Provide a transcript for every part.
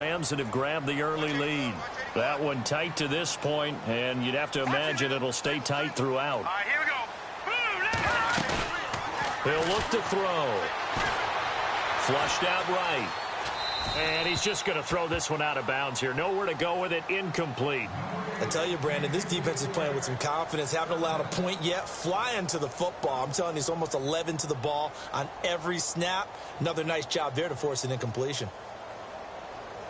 Rams that have grabbed the early lead. That one tight to this point, and you'd have to imagine it'll stay tight throughout. All right, here we go. He'll look to throw. Flushed out right. And he's just going to throw this one out of bounds here. Nowhere to go with it. Incomplete. I tell you, Brandon, this defense is playing with some confidence. Haven't allowed a point yet. Flying to the football. I'm telling you, it's almost 11 to the ball on every snap. Another nice job there to force an incompletion.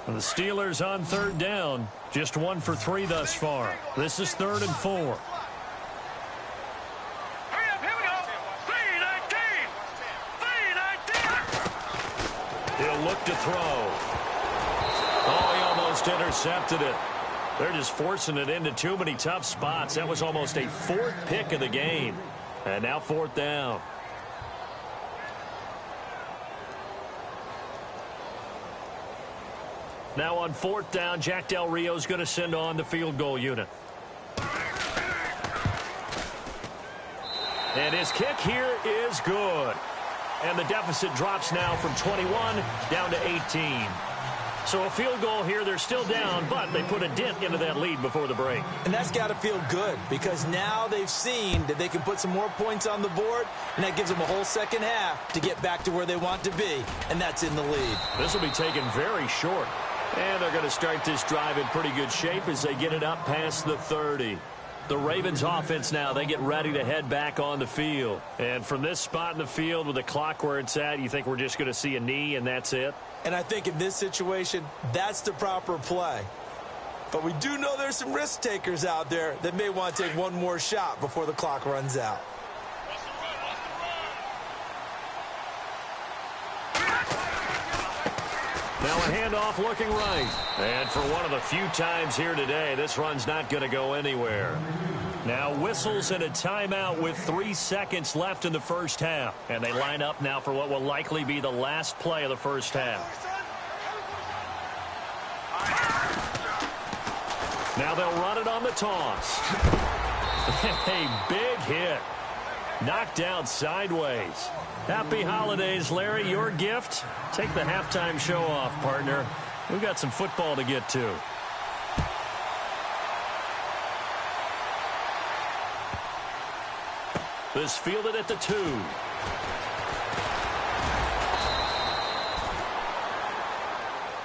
The Steelers on third down. Just 1 for 3 thus far. This is 3rd and 4. Hurry up, here we go. 3-19. He'll look to throw. Oh, he almost intercepted it. They're just forcing it into too many tough spots. That was almost a 4th pick of the game. And now 4th down. Now on 4th down, Jack Del Rio's going to send on the field goal unit. And his kick here is good. And the deficit drops now from 21 down to 18. So a field goal here, they're still down, but they put a dent into that lead before the break. And that's got to feel good because now they've seen that they can put some more points on the board, and that gives them a whole second half to get back to where they want to be, and that's in the lead. This will be taken very short. And they're going to start this drive in pretty good shape as they get it up past the 30. The Ravens offense now, they get ready to head back on the field. And from this spot in the field with the clock where it's at, you think we're just going to see a knee and that's it? And I think in this situation, that's the proper play. But we do know there's some risk takers out there that may want to take one more shot before the clock runs out. Now a handoff looking right. And for one of the few times here today, this run's not going to go anywhere. Now whistles and a timeout with 3 seconds left in the first half. And they line up now for what will likely be the last play of the first half. Now they'll run it on the toss. A big hit. Knocked out sideways. Happy holidays, Larry. Your gift? Take the halftime show off, partner. We've got some football to get to. This fielded at the 2.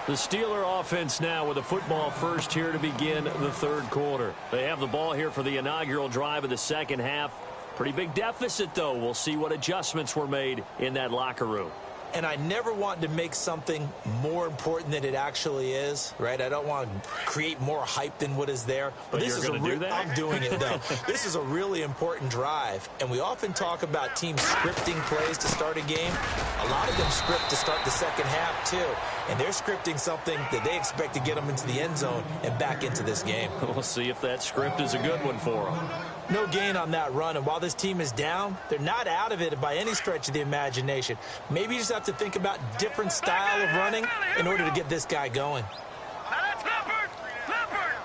The Steeler offense now with a football first here to begin the 3rd quarter. They have the ball here for the inaugural drive of the second half. Pretty big deficit, though. We'll see what adjustments were made in that locker room. And I never want to make something more important than it actually is, right? I don't want to create more hype than what is there. But this is do that? I'm doing it, though. This is a really important drive. And we often talk about teams scripting plays to start a game. A lot of them script to start the second half, too. And they're scripting something that they expect to get them into the end zone and back into this game. We'll see if that script is a good one for them. No gain on that run, and while this team is down, they're not out of it by any stretch of the imagination. Maybe you just have to think about different style of running in order to get this guy going. Now that's Leopard! Leopard!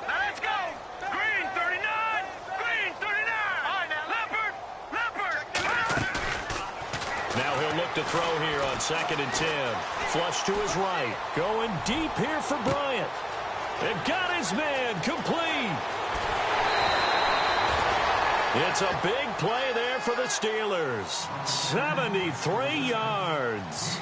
Now let's go! Green 39! Green 39! All right, now Leopard! Leopard! Now he'll look to throw here on 2nd and 10. Flush to his right. Going deep here for Bryant. And got his man complete. It's a big play there for the Steelers. 73 yards.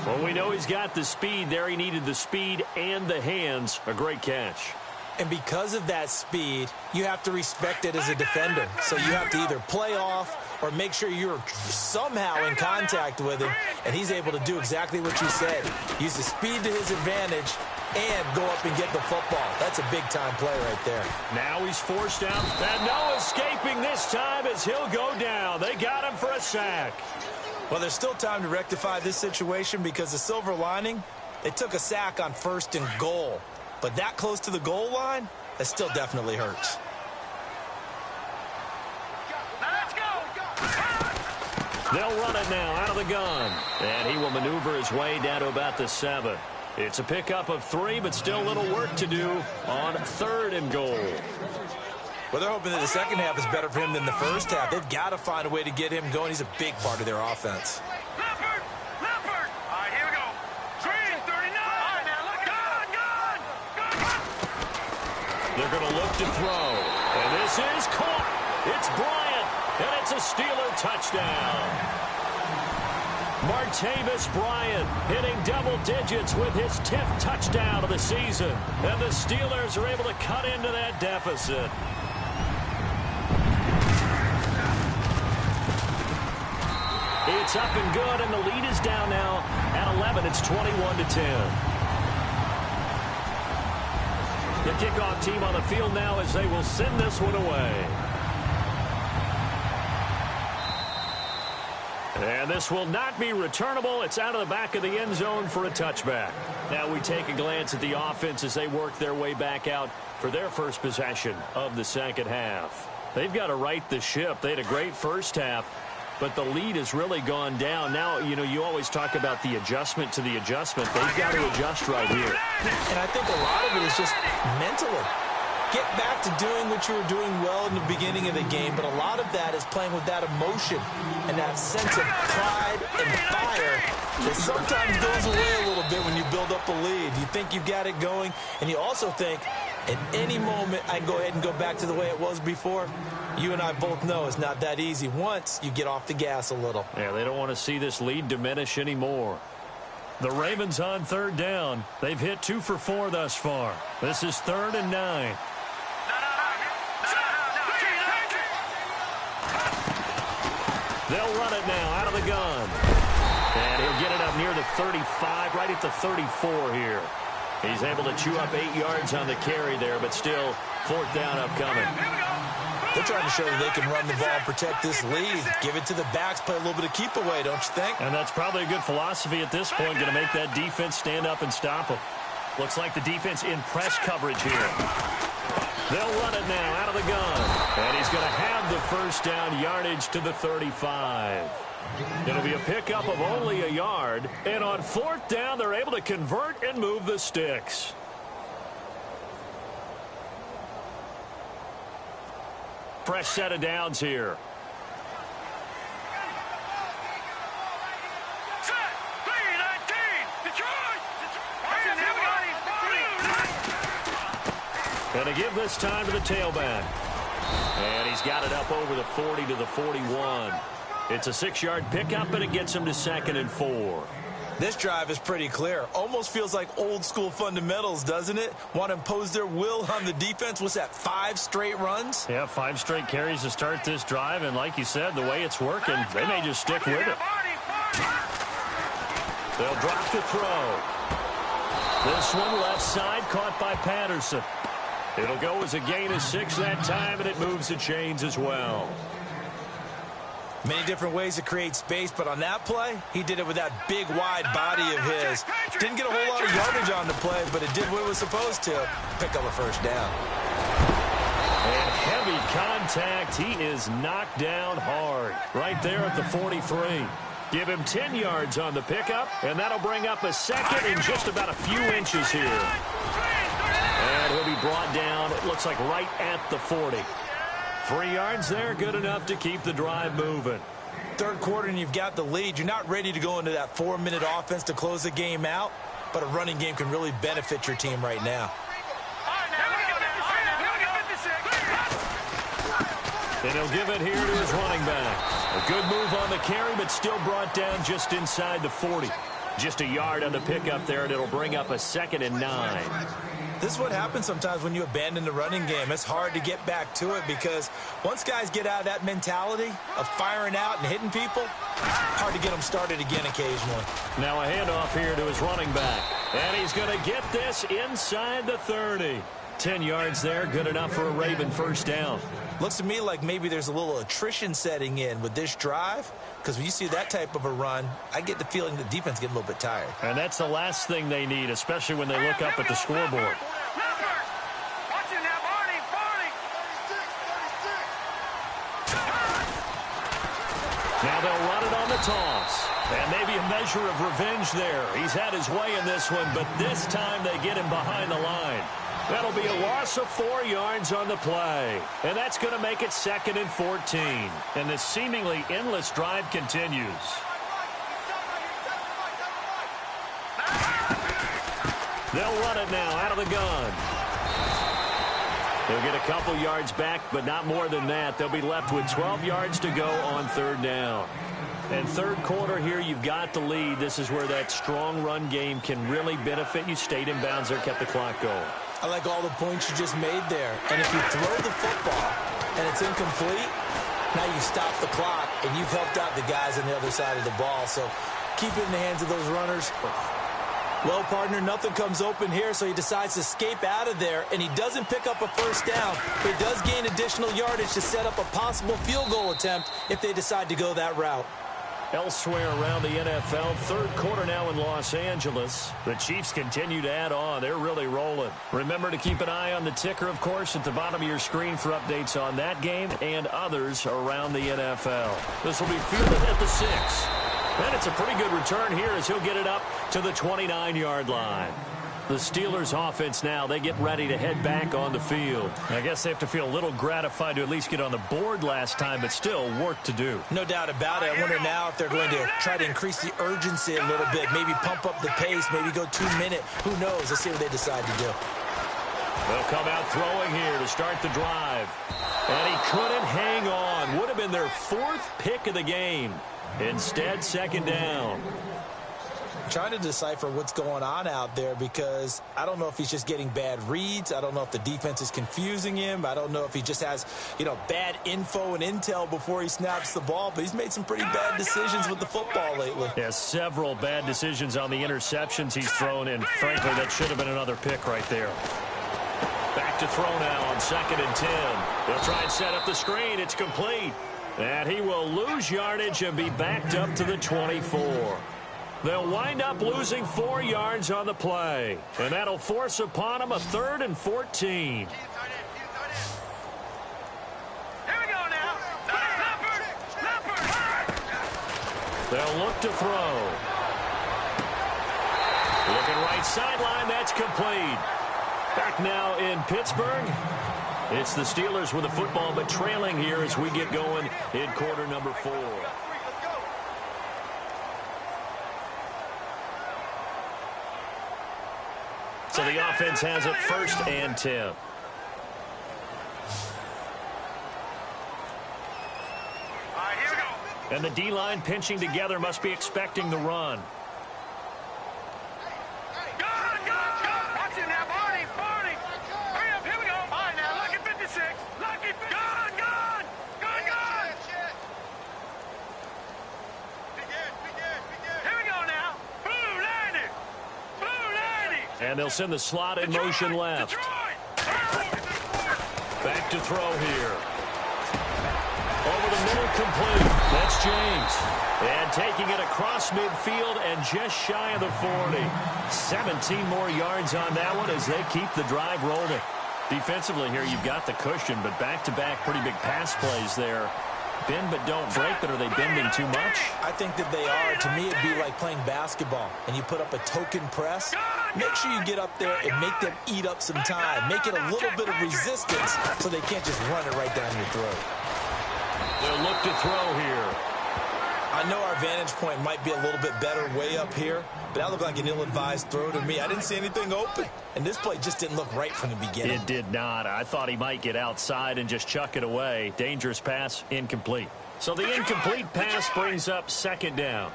Well, we know he's got the speed there. He needed the speed and the hands. A great catch. And because of that speed, you have to respect it as a defender. So you have to either play off or make sure you're somehow in contact with him. And he's able to do exactly what you said. Use the speed to his advantage and go up and get the football. That's a big-time play right there. Now he's forced out. And no escaping this time as he'll go down. They got him for a sack. Well, there's still time to rectify this situation because the silver lining, they took a sack on 1st and goal. But that close to the goal line, that still definitely hurts. They'll run it now out of the gun. And he will maneuver his way down to about the 7. It's a pickup of 3, but still a little work to do on 3rd and goal. Well, they're hoping that the second half is better for him than the first half. They've got to find a way to get him going. He's a big part of their offense. Leopard! Leopard! All right, here we go. going to look to throw. And this is caught. It's Bryant, and it's a Steeler touchdown. Martavis Bryant hitting double digits with his 10th touchdown of the season. And the Steelers are able to cut into that deficit. It's up and good, and the lead is down now at 11. It's 21-10. The kickoff team on the field now as they will send this one away. And this will not be returnable. It's out of the back of the end zone for a touchback. Now we take a glance at the offense as they work their way back out for their first possession of the second half. They've got to right the ship. They had a great first half, but the lead has really gone down. Now, you know, you always talk about the adjustment to the adjustment. They've got to adjust right here. And I think a lot of it is just mentally. Get back to doing what you were doing well in the beginning of the game, but a lot of that is playing with that emotion and that sense of pride and fire that sometimes goes away a little bit when you build up a lead. You think you've got it going, and you also think at any moment I can go ahead and go back to the way it was before. You and I both know it's not that easy once you get off the gas a little. Yeah, they don't want to see this lead diminish anymore. The Ravens on third down. They've hit 2 for 4 thus far. This is 3rd and 9. They'll run it now out of the gun. And he'll get it up near the 35, right at the 34 here. He's able to chew up 8 yards on the carry there, but still 4th down upcoming. They're trying to show that they can run the ball and protect this lead. Give it to the backs, play a little bit of keep away, don't you think? And that's probably a good philosophy at this point, going to make that defense stand up and stop them. Looks like the defense in press coverage here. They'll run it now out of the gun. And he's going to have the first down yardage to the 35. It'll be a pickup of only a yard. And on 4th down, they're able to convert and move the sticks. Fresh set of downs here. Going to give this time to the tailback. And he's got it up over the 40 to the 41. It's a 6-yard pickup, and it gets him to 2nd and 4. This drive is pretty clear. Almost feels like old school fundamentals, doesn't it? Want to impose their will on the defense. What's that, 5 straight runs? Yeah, 5 straight carries to start this drive. And like you said, the way it's working, they may just stick with it. They'll drop the throw. This one left side, caught by Patterson. It'll go as a gain of 6 that time, and it moves the chains as well. Many different ways to create space, but on that play, he did it with that big, wide body of his. Didn't get a whole lot of yardage on the play, but it did what it was supposed to. Pick up a first down. And heavy contact. He is knocked down hard right there at the 43. Give him 10 yards on the pickup, and that'll bring up a second in just about a few inches here. And he'll be brought down, it looks like right at the 40. 3 yards there, good enough to keep the drive moving. Third quarter and you've got the lead. You're not ready to go into that 4-minute offense to close the game out, but a running game can really benefit your team right now. And he'll give it here to his running back. A good move on the carry, but still brought down just inside the 40. Just a yard on the pickup there, and it'll bring up a 2nd and 9. This is what happens sometimes when you abandon the running game. It's hard to get back to it because once guys get out of that mentality of firing out and hitting people, hard to get them started again occasionally. Now a handoff here to his running back. And he's going to get this inside the 30. 10 yards there, good enough for a Raven first down. Looks to me like maybe there's a little attrition setting in with this drive, because when you see that type of a run, I get the feeling the defense getting a little bit tired. And that's the last thing they need, especially when they look up at the scoreboard. Now they'll run it on the toss. And maybe a measure of revenge there. He's had his way in this one, but this time they get him behind the line. That'll be a loss of 4 yards on the play. And that's going to make it 2nd and 14. And this seemingly endless drive continues. They'll run it now out of the gun. They'll get a couple yards back, but not more than that. They'll be left with 12 yards to go on third down. And third quarter here, you've got the lead. This is where that strong run game can really benefit you. Stayed in bounds there, kept the clock going. I like all the points you just made there. And if you throw the football and it's incomplete, now you stop the clock, and you've helped out the guys on the other side of the ball. So keep it in the hands of those runners. Well, partner, nothing comes open here, so he decides to escape out of there, and he doesn't pick up a first down, but he does gain additional yardage to set up a possible field goal attempt if they decide to go that route. Elsewhere around the NFL, third quarter now in Los Angeles. The Chiefs continue to add on. They're really rolling. Remember to keep an eye on the ticker, of course, at the bottom of your screen for updates on that game and others around the NFL. This will be fielded at the 6. And it's a pretty good return here as he'll get it up to the 29-yard line. The Steelers offense now, they get ready to head back on the field. I guess they have to feel a little gratified to at least get on the board last time, but still work to do. No doubt about it. I wonder now if they're going to try to increase the urgency a little bit, maybe pump up the pace, maybe go 2-minute. Who knows? Let's see what they decide to do. They'll come out throwing here to start the drive. And he couldn't hang on. Would have been their 4th pick of the game. Instead, second down. Trying to decipher what's going on out there because I don't know if he's just getting bad reads. I don't know if the defense is confusing him. I don't know if he just has, bad info and intel before he snaps the ball. But he's made some pretty bad decisions with the football lately. Yeah, several bad decisions on the interceptions he's thrown, and frankly, that should have been another pick right there. Back to throw now on 2nd and 10. They'll try and set up the screen. It's complete. And he will lose yardage and be backed up to the 24. They'll wind up losing 4 yards on the play. And that'll force upon them a 3rd and 14. Here we go now. Leopard. They'll look to throw. Looking right sideline. That's complete. Back now in Pittsburgh. It's the Steelers with the football, but trailing here as we get going in quarter number 4. So the offense has it 1st and 10. All right, here we go. And the D-line pinching together must be expecting the run. Watch it now, Barney. Hurry up, here we go. All right, now, lucky 56. Lucky 56. Gone. Here we go now. Blue 90. And they'll send the slot in motion left. Back to throw here. Over the middle, complete. That's James. And taking it across midfield and just shy of the 40. 17 more yards on that one as they keep the drive rolling. Defensively here, you've got the cushion, but back-to-back pretty big pass plays there. Bend but don't break, but are they bending too much? I think that they are. To me, it'd be like playing basketball, and you put up a token press. Make sure you get up there and make them eat up some time. Make it a little bit of resistance so they can't just run it right down your throat. They'll look to throw here. I know our vantage point might be a little bit better way up here, but that looked like an ill-advised throw to me. I didn't see anything open, and this play just didn't look right from the beginning. It did not. I thought he might get outside and just chuck it away. Dangerous pass, incomplete. So the incomplete pass brings up 2nd down.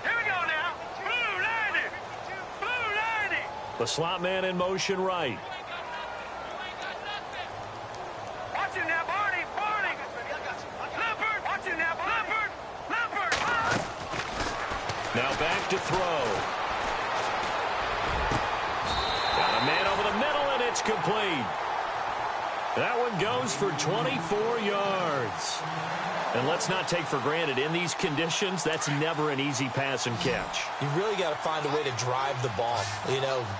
Here we go now. Blue 90. The slot man in motion right. Watch it now, Barney. Leopard. Watch it now, Leopard. Now back to throw. Got a man over the middle, and it's complete. That one goes for 24 yards. And let's not take for granted, in these conditions, that's never an easy pass and catch. You really got to find a way to drive the ball.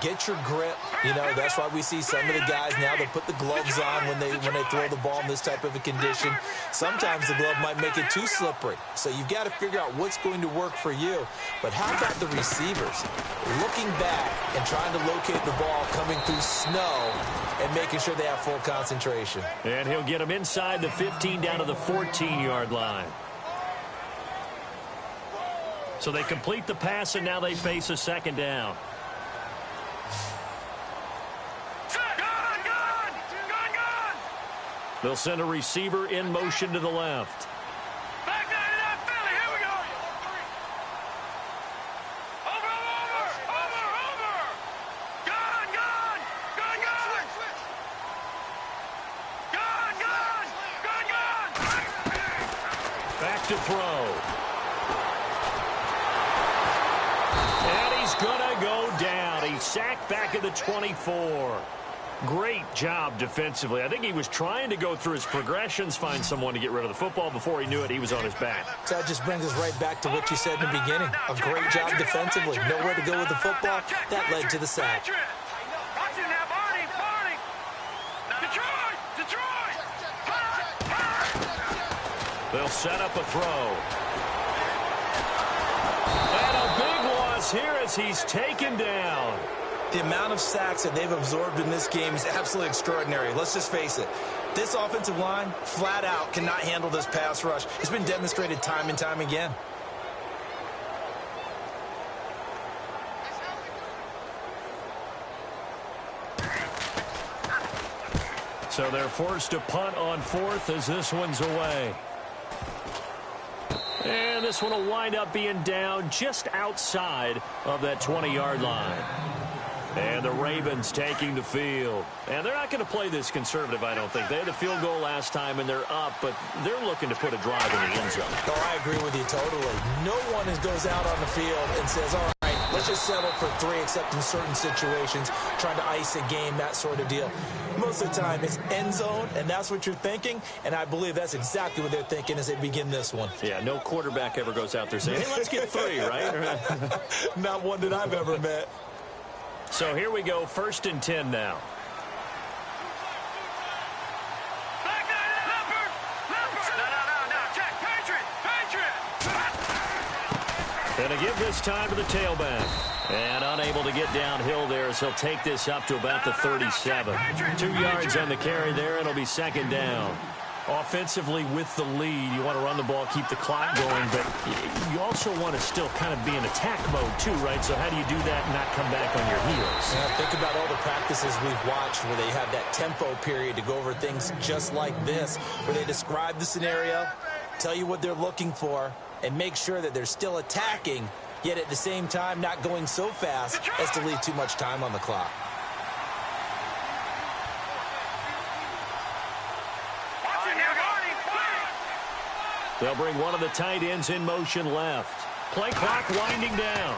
Get your grip. That's why we see some of the guys now, they put the gloves on when they throw the ball in this type of a condition. Sometimes the glove might make it too slippery. So you've got to figure out what's going to work for you. But how about the receivers? Looking back and trying to locate the ball coming through snow and making sure they have full concentration. And he'll get them inside the 15 down to the 14-yard line. So they complete the pass, and now they face a 2nd down. They'll send a receiver in motion to the left. Back 99, Philly, here we go. Over. Gone. Back to throw. And he's going to go down. He's sacked back at the 24. Great job defensively. I think he was trying to go through his progressions, find someone to get rid of the football. Before he knew it, he was on his back. So that just brings us right back to what you said in the beginning. A great job defensively. Nowhere to go with the football. That led to the sack. Watch it now, Barney. Detroit. They'll set up a throw. And a big loss here as he's taken down. The amount of sacks that they've absorbed in this game is absolutely extraordinary. Let's just face it. This offensive line, flat out, cannot handle this pass rush. It's been demonstrated time and time again. So they're forced to punt on fourth as this one's away. And this one will wind up being down just outside of that 20-yard line. And the Ravens taking the field. And they're not going to play this conservative, I don't think. They had a field goal last time, and they're up, but they're looking to put a drive in the end zone. Oh, I agree with you totally. No one goes out on the field and says, all right, let's just settle for 3, except in certain situations, trying to ice a game, that sort of deal. Most of the time, it's end zone, and that's what you're thinking, and I believe that's exactly what they're thinking as they begin this one. Yeah, no quarterback ever goes out there saying, hey, let's get 3, right? Not one that I've ever met. So here we go, 1st and 10 now. And a give this time to the tailback. And unable to get downhill there as he'll take this up to about the 37. 2 yards on the carry there. It'll be 2nd down. Offensively with the lead, you want to run the ball, keep the clock going, but you also want to still kind of be in attack mode too, right? So how do you do that and not come back on your heels? Yeah, think about all the practices we've watched where they have that tempo period to go over things just like this, where they describe the scenario, tell you what they're looking for, and make sure that they're still attacking, yet at the same time not going so fast as to leave too much time on the clock. They'll bring one of the tight ends in motion left. Play clock winding down.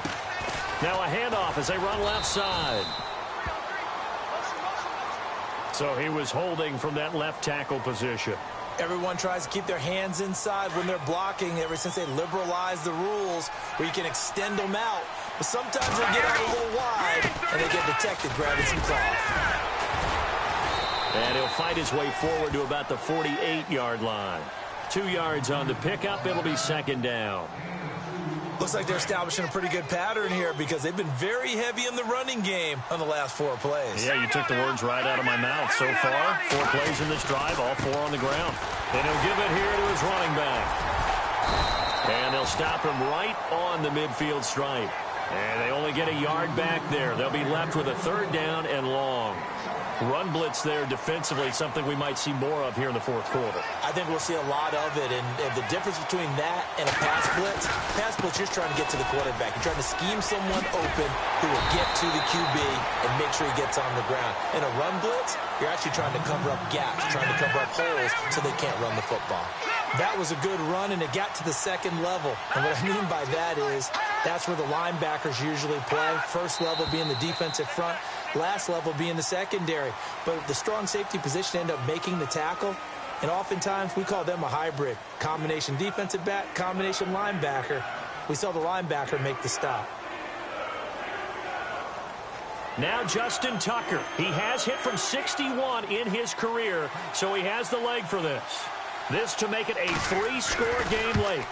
Now a handoff as they run left side. So he was holding from that left tackle position. Everyone tries to keep their hands inside when they're blocking ever since they liberalized the rules where you can extend them out. But sometimes they get out a little wide and they get detected grabbing some cloth. And he'll fight his way forward to about the 48-yard line. 2 yards on the pickup. It'll be 2nd down. Looks like they're establishing a pretty good pattern here because they've been very heavy in the running game on the last 4 plays. Yeah, you took the words right out of my mouth. So far, 4 plays in this drive, all 4 on the ground. And he'll give it here to his running back. And they'll stop him right on the midfield stripe. And they only get a yard back there. They'll be left with a 3rd down and long. Run blitz there defensively, something we might see more of here in the 4th quarter. I think we'll see a lot of it, and the difference between that and a pass blitz, you're trying to get to the quarterback. You're trying to scheme someone open who will get to the QB and make sure he gets on the ground. In a run blitz, you're actually trying to cover up gaps, trying to cover up holes so they can't run the football. That was a good run, and it got to the 2nd level. And what I mean by that is that's where the linebackers usually play. 1st level being the defensive front, last level being the secondary. But the strong safety position end up making the tackle, and oftentimes we call them a hybrid. Combination defensive back, combination linebacker. We saw the linebacker make the stop. Now Justin Tucker. He has hit from 61 in his career, so he has the leg for this. This to make it a 3-score game late.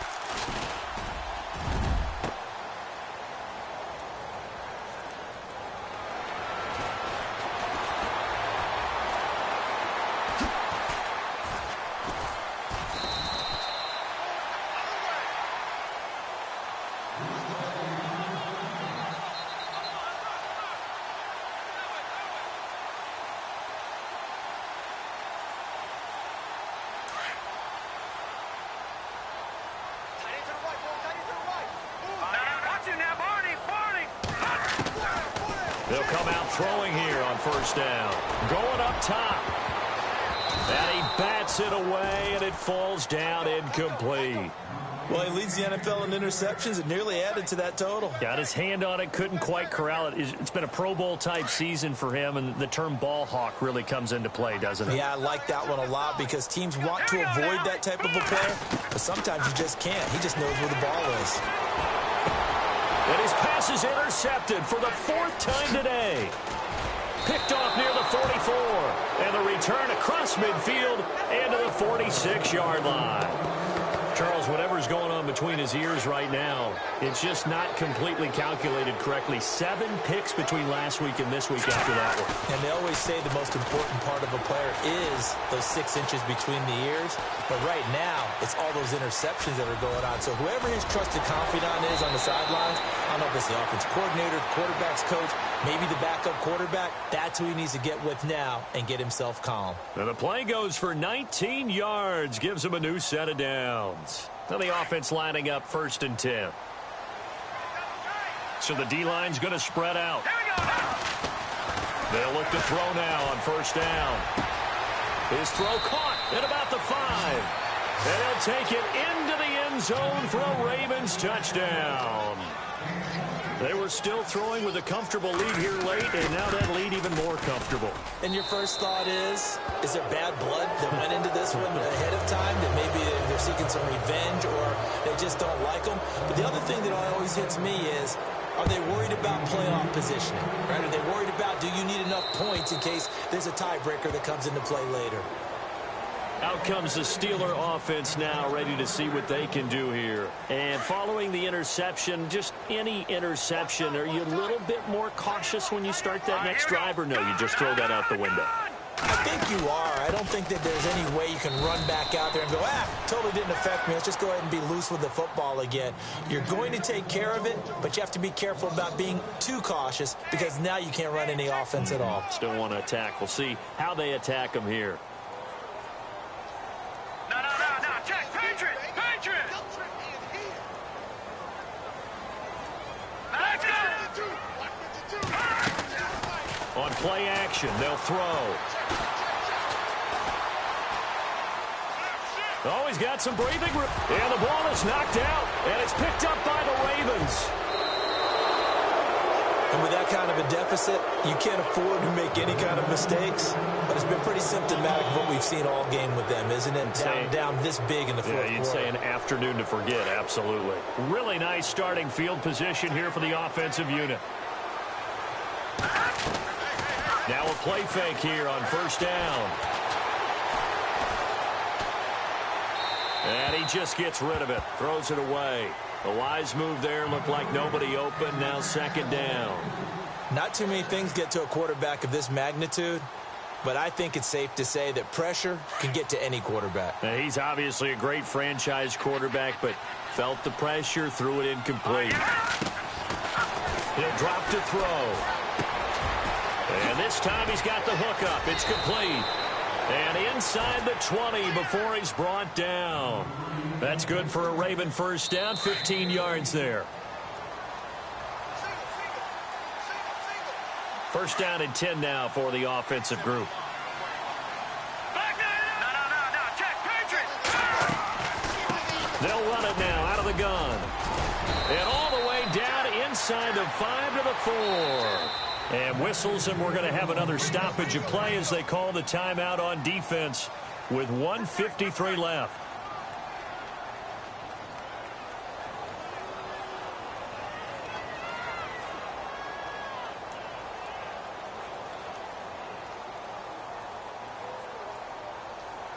They'll come out throwing here on first down. Going up top. And he bats it away, and it falls down incomplete. Well, he leads the NFL in interceptions and nearly added to that total. Got his hand on it, couldn't quite corral it. It's been a Pro Bowl-type season for him, and the term ball hawk really comes into play, doesn't it? Yeah, I like that one a lot because teams want to avoid that type of a player, but sometimes you just can't. He just knows where the ball is. And his pass is intercepted for the 4th time today. Picked off near the 44. And the return across midfield and to the 46-yard line. Charles, whatever's going on between his ears right now, it's just not completely calculated correctly. 7 picks between last week and this week after that one. And they always say the most important part of a player is those 6 inches between the ears. But right now, it's all those interceptions that are going on. So whoever his trusted confidant is on the sidelines, I don't know if it's the offensive coordinator, the quarterback's coach, maybe the backup quarterback, that's who he needs to get with now and get himself calm. And the play goes for 19 yards, gives him a new set of downs. Now the offense lining up 1st and 10. So the D-line's going to spread out. They'll look to throw now on 1st down. His throw caught at about the 5. And he'll take it into the end zone for a Ravens touchdown. They were still throwing with a comfortable lead here late, and now that lead even more comfortable. And your first thought is there bad blood that went into this one ahead of time, that maybe they're seeking some revenge or they just don't like them? But the other thing that always hits me is, are they worried about playoff positioning? Right? Are they worried about, do you need enough points in case there's a tiebreaker that comes into play later? Out comes the Steeler offense now, ready to see what they can do here. And following the interception, just any interception, are you a little bit more cautious when you start that next drive, or no, you just throw that out the window? I think you are. I don't think that there's any way you can run back out there and go, totally didn't affect me. Let's just go ahead and be loose with the football again. You're going to take care of it, but you have to be careful about being too cautious because now you can't run any offense at all. Still want to attack. We'll see how they attack them here. No, check, Patriots! Let's go! On play action, they'll throw. Oh, he's got some breathing room. And the ball is knocked out, and it's picked up by the Ravens. And with that kind of a deficit, you can't afford to make any kind of mistakes. But it's been pretty symptomatic of what we've seen all game with them, isn't it? Down this big in the fourth quarter. Yeah, you'd say an afternoon to forget, absolutely. Really nice starting field position here for the offensive unit. Now a play fake here on 1st down. And he just gets rid of it, throws it away. A wise move there, looked like nobody open, now 2nd down. Not too many things get to a quarterback of this magnitude, but I think it's safe to say that pressure can get to any quarterback. Now, he's obviously a great franchise quarterback, but felt the pressure, threw it incomplete. He'll drop to throw. And this time he's got the hook up. It's complete. And inside the 20 before he's brought down. That's good for a Raven 1st down, 15 yards there. 1st down and 10 now for the offensive group. No, check, Patriots! They'll run it now out of the gun. And all the way down inside the 5 to the 4. And whistles, and we're going to have another stoppage of play as they call the timeout on defense with 1:53 left.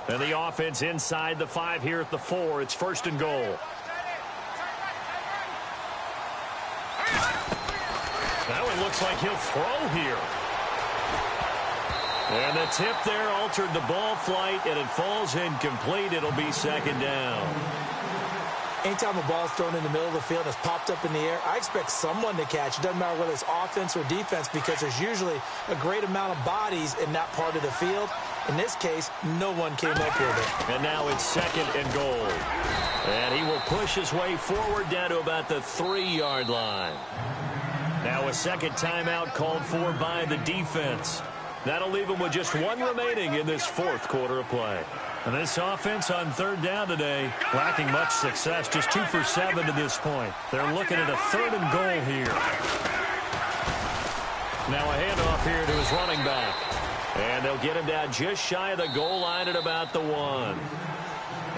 And the offense inside the 5 here at the 4. It's 1st and goal. That one looks like he'll throw here. And the tip there altered the ball flight, and it falls incomplete. It'll be 2nd down. Anytime a ball's thrown in the middle of the field and it's popped up in the air, I expect someone to catch. It doesn't matter whether it's offense or defense because there's usually a great amount of bodies in that part of the field. In this case, no one came up with it. And now it's 2nd and goal. And he will push his way forward down to about the 3-yard line. Now a second timeout called for by the defense. That'll leave them with just one remaining in this fourth quarter of play. And this offense on third down today, lacking much success, just 2 for 7 to this point. They're looking at a 3rd and goal here. Now a handoff here to his running back. And they'll get him down just shy of the goal line at about the 1.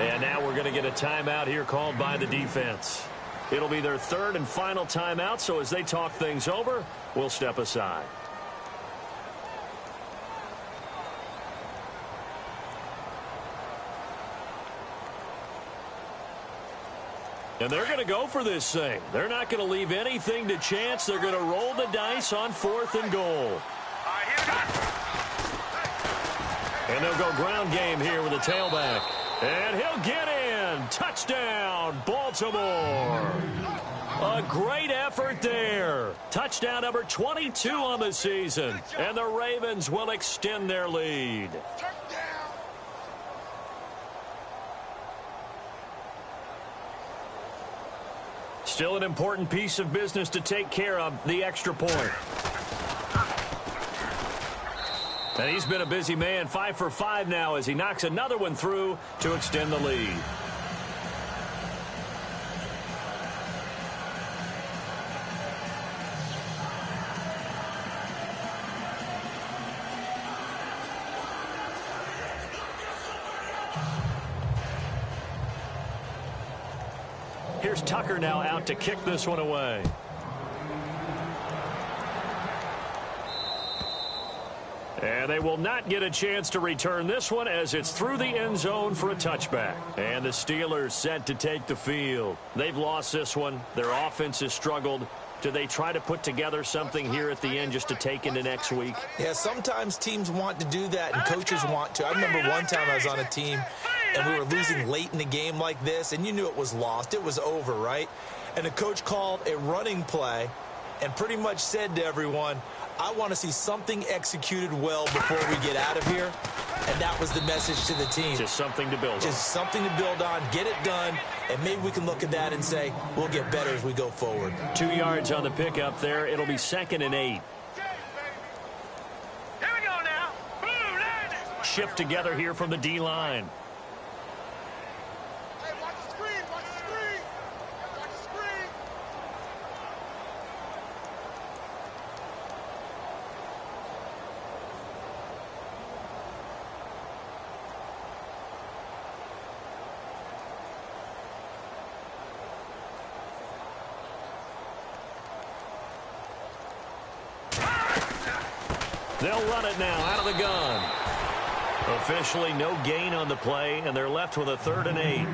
And now we're going to get a timeout here called by the defense. It'll be their 3rd and final timeout, so as they talk things over, we'll step aside. And they're going to go for this thing. They're not going to leave anything to chance. They're going to roll the dice on 4th and goal. And they'll go ground game here with a tailback. And he'll get in. Touchdown, Baltimore. A great effort there. Touchdown number 22 on the season. And the Ravens will extend their lead. Still an important piece of business to take care of, the extra point. And he's been a busy man, 5 for 5 now as he knocks another one through to extend the lead. Here's Tucker now out to kick this one away. And they will not get a chance to return this one as it's through the end zone for a touchback. And the Steelers set to take the field. They've lost this one. Their offense has struggled. Do they try to put together something here at the end just to take into next week? Yeah, sometimes teams want to do that and coaches want to. I remember one time I was on a team and we were losing late in the game like this, and you knew it was lost. It was over, right? And the coach called a running play and pretty much said to everyone, I want to see something executed well before we get out of here. And that was the message to the team. Just something to build on. Just something to build on, get it done, and maybe we can look at that and say, we'll get better as we go forward. 2 yards on the pickup there. It'll be 2nd and 8. Here we go now. Blue line. Shift together here from the D-line. Hey, watch the screen. Watch the screen. Watch the screen. They'll run it now out of the gun. Officially no gain on the play, and they're left with a 3rd and 8.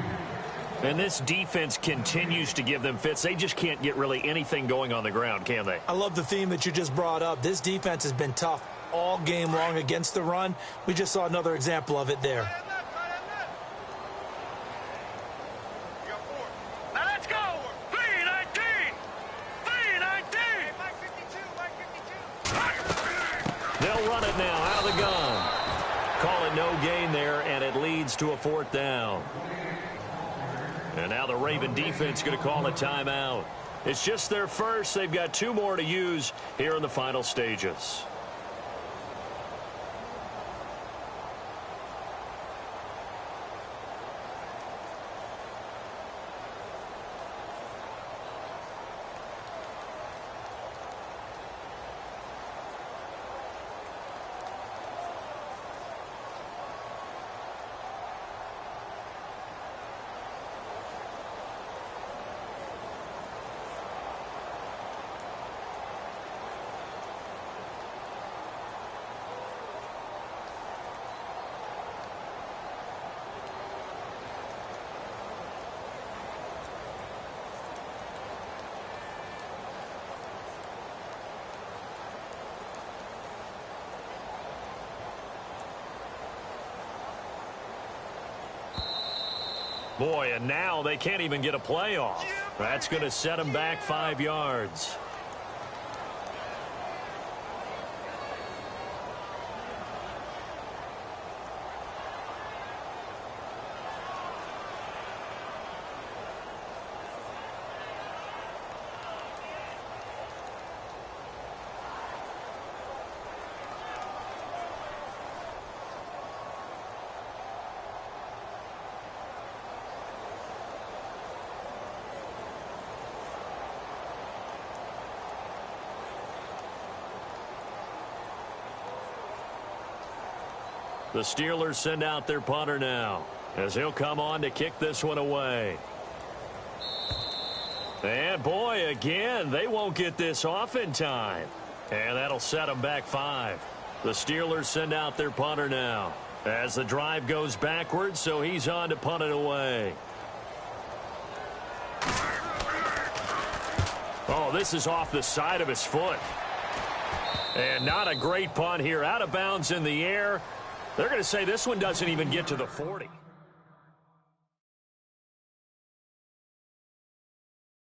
And this defense continues to give them fits. They just can't get really anything going on the ground, can they? I love the theme that you just brought up. This defense has been tough all game long against the run. We just saw another example of it there. Now let's go. 319. 319. Mike 52. They'll run it now out of the gun. Call it no gain there, and it leads to a 4th down. And now the Raven defense going to call a timeout. It's just their first. They've got 2 more to use here in the final stages. Boy, and now they can't even get a play off. That's going to set them back 5 yards. The Steelers send out their punter now, as he'll come on to kick this one away. And boy, again, they won't get this off in time. And that'll set them back 5. The Steelers send out their punter now, as the drive goes backwards, so he's on to punt it away. Oh, this is off the side of his foot. And not a great punt here. Out of bounds in the air. They're going to say this one doesn't even get to the 40.